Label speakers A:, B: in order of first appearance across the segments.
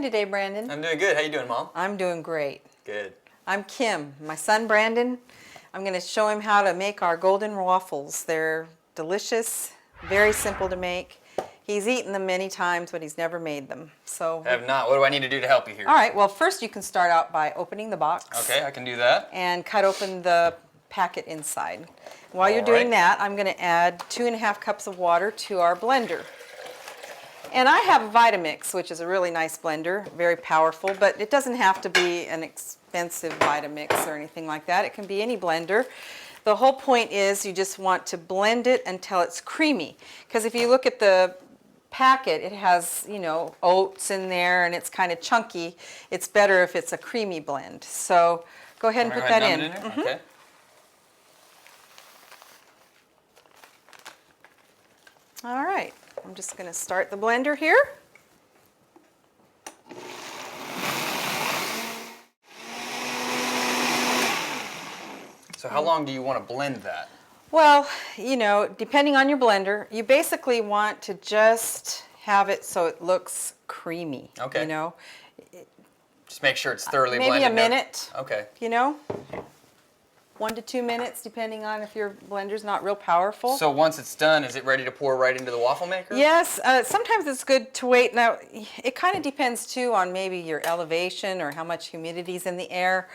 A: today, Brandon?
B: I'm doing good. How you doing, Mom?
A: I'm doing great.
B: Good.
A: I'm Kim. My son, Brandon, I'm going to show him how to make our golden waffles. They're delicious, very simple to make. He's eaten them many times, but he's never made them. So
B: I have not. What do I need to do to help you here?
A: all right, well, first you can start out by opening the box.
B: Okay, I can do that.
A: And cut open the packet inside. While you're doing that, I'm going to add 2.5 cups of water to our blender. And I have a Vitamix, which is a really nice blender, very powerful, but it doesn't have to be an expensive Vitamix or anything like that. It can be any blender. The whole point is you just want to blend it until it's creamy. Because if you look at the packet, it has, you know, oats in there and it's kind of chunky. It's better if it's a creamy blend. So go ahead and put that in.
B: Okay.
A: All right. I'm just going to start the blender here.
B: So how long do you want to blend that?
A: Well, you know, depending on your blender, you basically want to just have it so it looks creamy.
B: Okay.
A: You know,
B: Just make sure it's thoroughly
A: maybe
B: blended.
A: a minute.
B: Okay.
A: You know, 1 to 2 minutes, depending on if your blender's not real powerful.
B: So once it's done, is it ready to pour right into the waffle maker?
A: Yes, sometimes it's good to wait. Now, it kind of depends too on maybe your elevation or how much humidity's in the air.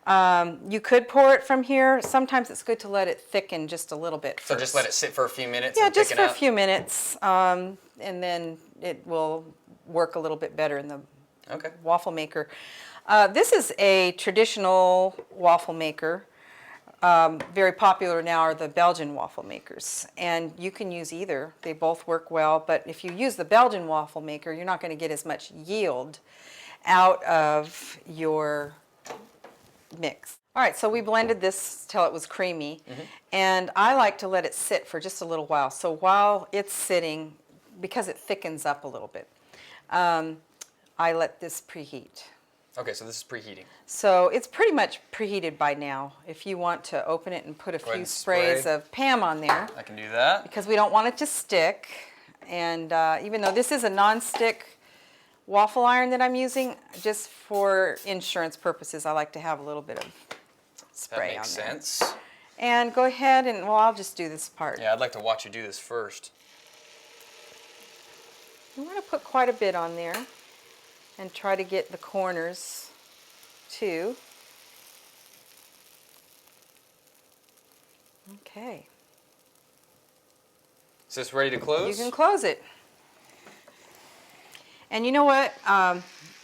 A: You could pour it from here. Sometimes it's good to let it thicken just a little bit first.
B: So just let it sit for a few minutes
A: Yeah,
B: and
A: just
B: thicken
A: for
B: up?
A: a few minutes, and then it will work a little bit better in the waffle maker. This is a traditional waffle maker. Very popular now are the Belgian waffle makers, and you can use either. They both work well, but if you use the Belgian waffle maker, you're not going to get as much yield out of your mix. All right, so we blended this till it was creamy, and I like to let it sit for just a little while. So while it's sitting, because it thickens up a little bit, I let this preheat.
B: Okay, so this is preheating.
A: So it's pretty much preheated by now. If you want to open it and put a few sprays of Pam on there.
B: I can do that.
A: Because we don't want it to stick. And even though this is a non-stick waffle iron that I'm using, just for insurance purposes, I like to have a little bit of spray on there.
B: That makes sense.
A: And go ahead and, well, I'll just do this part.
B: Yeah, I'd like to watch you do this first.
A: You want to put quite a bit on there and try to get the corners too. Okay.
B: Is this ready to close?
A: You can close it. And you know what?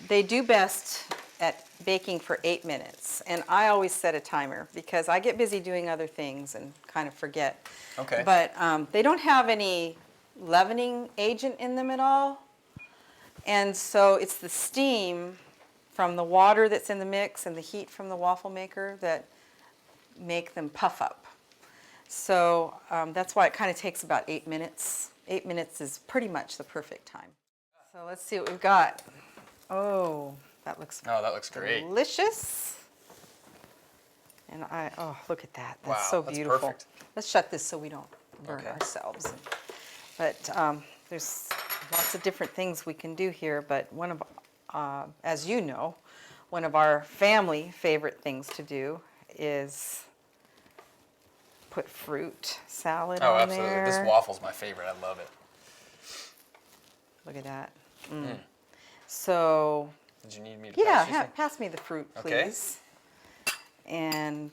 A: They do best at baking for 8 minutes. And I always set a timer because I get busy doing other things and kind of forget.
B: Okay.
A: But they don't have any leavening agent in them at all. And so it's the steam from the water that's in the mix and the heat from the waffle maker that make them puff up. So that's why it kind of takes about 8 minutes. 8 minutes is pretty much the perfect time. So let's see what we've got. Oh, that looks
B: great.
A: Delicious. And oh, look at that. That's so beautiful.
B: That's perfect.
A: Let's shut this so we don't burn ourselves. But there's lots of different things we can do here, but one of, as you know, one of our family favorite things to do is put fruit salad on
B: absolutely.
A: there.
B: This waffle's my favorite. I love it.
A: Look at that. So,
B: did you need me to pass you
A: pass me the fruit, please. And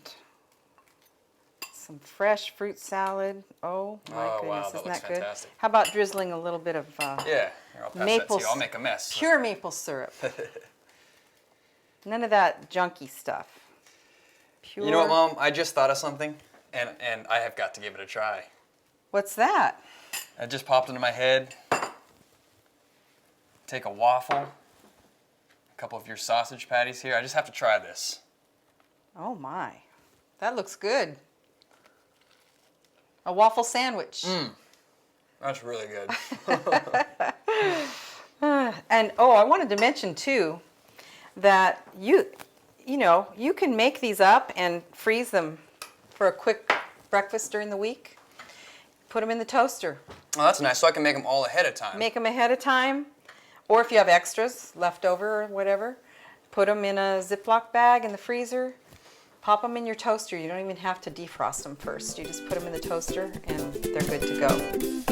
A: some fresh fruit salad. Oh my goodness,
B: wow,
A: isn't
B: looks
A: that good?
B: fantastic.
A: How about drizzling a little bit of
B: Yeah, here, I'll pass that to you. I'll make a mess.
A: Pure maple syrup. None of that junky stuff. Pure.
B: You know what, Mom? I just thought of something, and I have got to give it a try.
A: What's that?
B: It just popped into my head. Take a waffle, a couple of your sausage patties here. I just have to try this.
A: Oh my, that looks good. A waffle sandwich.
B: That's really good.
A: And I wanted to mention too that you know, you can make these up and freeze them for a quick breakfast during the week. Put them in the toaster.
B: Oh, that's nice. So I can make them all ahead of time.
A: Make them ahead of time. Or if you have extras left over or whatever, put them in a Ziploc bag in the freezer. Pop them in your toaster. You don't even have to defrost them first. You just put them in the toaster and they're good to go.